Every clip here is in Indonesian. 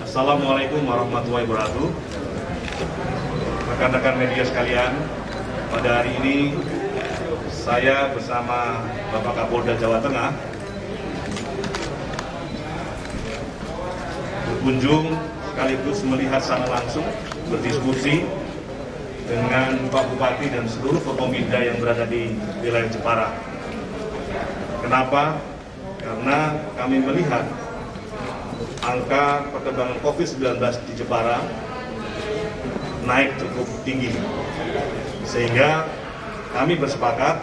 Assalamualaikum warahmatullahi wabarakatuh. Rekan-rekan media sekalian, pada hari ini saya bersama Bapak Kapolda Jawa Tengah berkunjung sekaligus melihat secara langsung, berdiskusi dengan Pak Bupati dan seluruh Forkominda yang berada di wilayah Jepara. Kenapa? Karena kami melihat angka perkembangan COVID-19 di Jepara naik cukup tinggi, sehingga kami bersepakat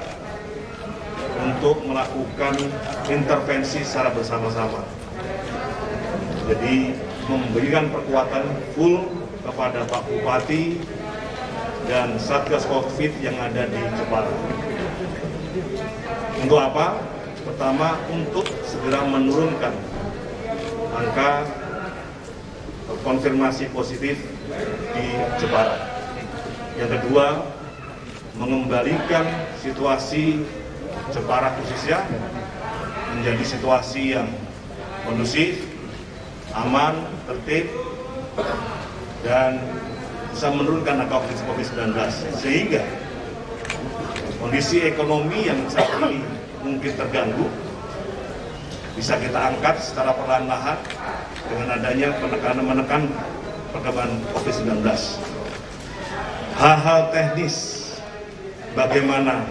untuk melakukan intervensi secara bersama-sama. Jadi memberikan perkuatan full kepada Pak Bupati dan Satgas COVID yang ada di Jepara. Untuk apa? Pertama, untuk segera menurunkan angka konfirmasi positif di Jepara. Yang kedua, mengembalikan situasi Jepara khususnya menjadi situasi yang kondusif, aman, tertib, dan bisa menurunkan angka COVID-19, sehingga kondisi ekonomi yang saat ini mungkin terganggu bisa kita angkat secara perlahan-lahan dengan adanya menekan perkembangan COVID-19. Hal-hal teknis bagaimana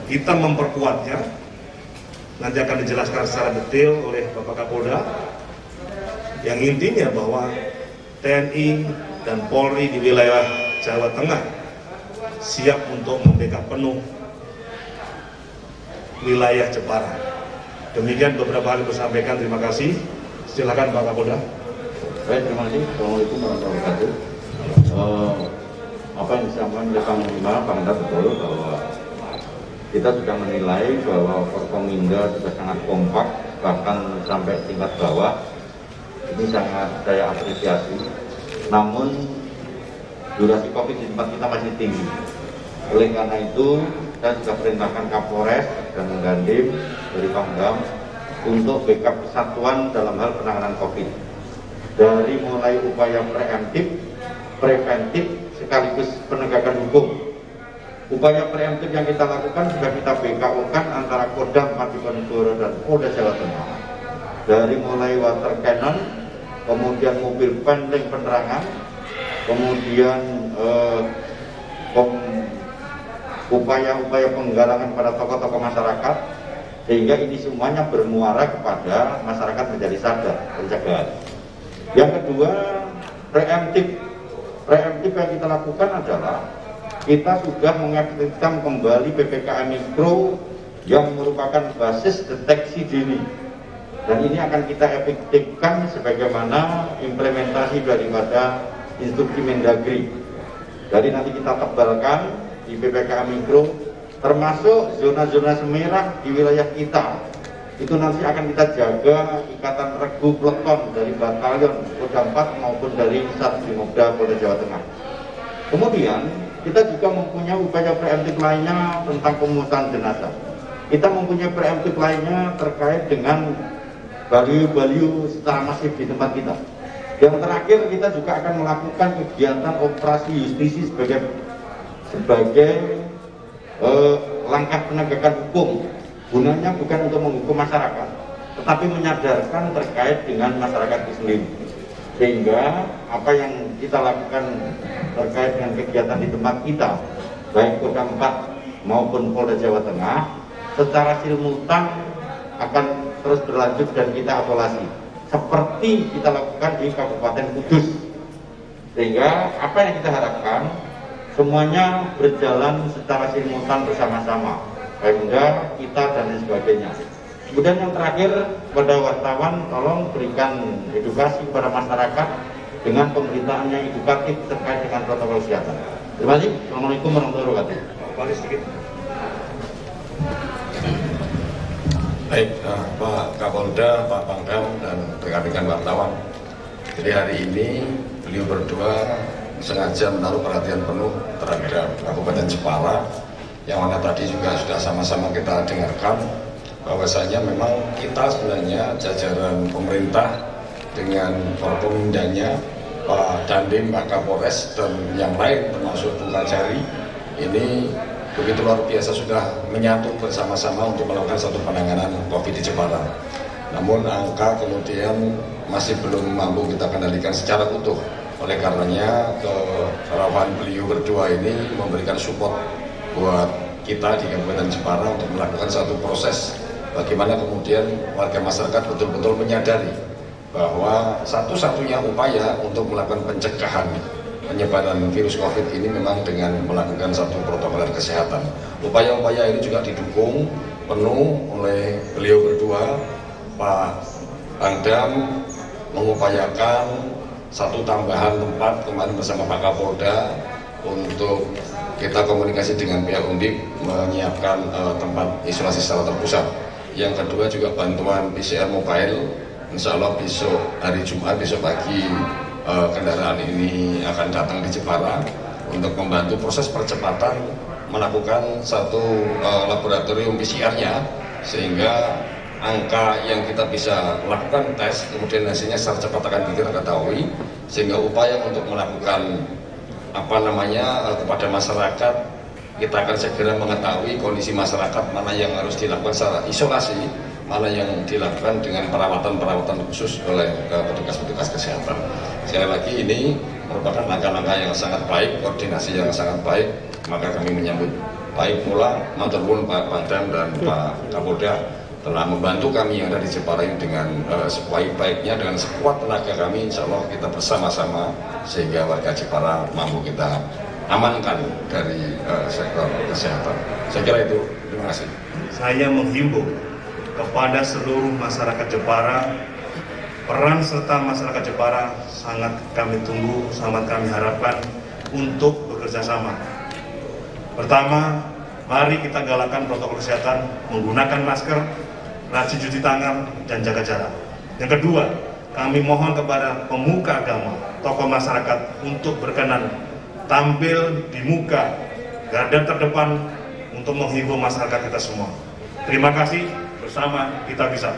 kita memperkuatnya nanti akan dijelaskan secara detail oleh Bapak Kapolda. Yang intinya bahwa TNI dan Polri di wilayah Jawa Tengah siap untuk membackup penuh wilayah Jepara. Demikian beberapa hal yang disampaikan. Terima kasih. Silakan Pak Kapolda. Baik, terima kasih. Assalamualaikum warahmatullahi wabarakatuh. Apa yang disampaikan oleh Panglima, Pangdam betul bahwa kita sudah menilai bahwa Forkominda sudah sangat kompak, bahkan sampai tingkat bawah. Ini sangat saya apresiasi. Namun durasi COVID di tempat kita masih tinggi. Oleh karena itu, saya sudah perintahkan Kapolres dan Dandim dari Pangdam untuk backup kesatuan dalam hal penanganan COVID. Dari mulai upaya preemptif, preventif, sekaligus penegakan hukum. Upaya preemptif yang kita lakukan sudah kita BKO-kan antara Kodam Diponegoro dan Polda Jawa Tengah. Dari mulai water cannon, kemudian mobil pendling penerangan, kemudian upaya-upaya penggalangan pada tokoh-tokoh masyarakat, sehingga ini semuanya bermuara kepada masyarakat menjadi sadar pencegahan. Yang kedua, preemptif yang kita lakukan adalah kita sudah mengaktifkan kembali PPKM Mikro yang merupakan basis deteksi dini, dan ini akan kita efektifkan sebagaimana implementasi daripada instruksi Mendagri. Jadi nanti kita tebalkan di PPKM Mikro, termasuk zona-zona semerah di wilayah kita. Itu nanti akan kita jaga ikatan regu peleton dari batalion Kodam 4 maupun dari Satbrimobda Polda Jawa Tengah. Kemudian kita juga mempunyai upaya preemptif lainnya tentang pemungutan jenazah. Kita mempunyai preemptif lainnya terkait dengan baliho-baliho secara masif di tempat kita. Yang terakhir, kita juga akan melakukan kegiatan operasi justisi sebagai langkah penegakan hukum. Gunanya bukan untuk menghukum masyarakat, tetapi menyadarkan terkait dengan masyarakat itu sendiri. Sehingga apa yang kita lakukan terkait dengan kegiatan di tempat kita, baik Kodam 4 maupun Polda Jawa Tengah, secara simultan akan terus berlanjut dan kita evaluasi seperti kita lakukan di Kabupaten Kudus. Sehingga apa yang kita harapkan semuanya berjalan secara simultan bersama-sama, Pemda, kita dan lain sebagainya. Kemudian yang terakhir, kepada wartawan tolong berikan edukasi kepada masyarakat dengan pemberitaan yang edukatif terkait dengan protokol kesehatan. Terima kasih. Assalamualaikum warahmatullahi wabarakatuh. Baik, Pak Kapolda, Pak Pangdam, dan rekan-rekan wartawan. Jadi hari ini beliau berdua sengaja menaruh perhatian penuh terhadap Kabupaten Jepara, yang mana tadi juga sudah sama-sama kita dengarkan bahwasanya memang kita sebenarnya jajaran pemerintah dengan Forkopimdanya, Pak Dandim, Pak Kapolres, dan yang lain termasuk Bu Kajari, ini begitu luar biasa sudah menyatu bersama-sama untuk melakukan satu penanganan COVID di Jepara. Namun angka kemudian masih belum mampu kita kendalikan secara utuh. Oleh karenanya kerawan beliau berdua ini memberikan support buat kita di Kabupaten Jepara untuk melakukan satu proses bagaimana kemudian warga masyarakat betul-betul menyadari bahwa satu-satunya upaya untuk melakukan pencegahan penyebaran virus COVID ini memang dengan melakukan satu protokol kesehatan. Upaya-upaya ini juga didukung penuh oleh beliau berdua. Pak Pangdam mengupayakan satu tambahan tempat kemarin bersama Pak Kapolda untuk kita komunikasi dengan pihak Undip menyiapkan tempat isolasi secara terpusat. Yang kedua juga bantuan PCR mobile. Insya Allah besok hari Jumat, besok pagi kendaraan ini akan datang di Jepara untuk membantu proses percepatan melakukan satu laboratorium PCR-nya, sehingga angka yang kita bisa lakukan tes kemudian hasilnya secara cepat akan kita ketahui, sehingga upaya untuk melakukan kepada masyarakat, kita akan segera mengetahui kondisi masyarakat mana yang harus dilakukan secara isolasi, mana yang dilakukan dengan perawatan khusus oleh petugas-petugas kesehatan. Sekali lagi ini merupakan langkah-langkah yang sangat baik, koordinasi yang sangat baik, maka kami menyambut baik pula matur nuwun Pak Pangdam dan Pak Kapolda telah membantu kami yang ada di Jepara ini dengan sebaik-baiknya, dengan sekuat tenaga kami. Insya Allah kita bersama-sama sehingga warga Jepara mampu kita amankan dari sektor kesehatan. Saya kira itu. Terima kasih. Saya menghimbau kepada seluruh masyarakat Jepara, peran serta masyarakat Jepara sangat kami tunggu, sangat kami harapkan untuk bekerja sama. Pertama, mari kita galakan protokol kesehatan, menggunakan masker, rajin cuci tangan, dan jaga jarak. Yang kedua, kami mohon kepada pemuka agama, tokoh masyarakat untuk berkenan tampil di muka garda terdepan untuk menghimbau masyarakat kita semua. Terima kasih, bersama kita bisa.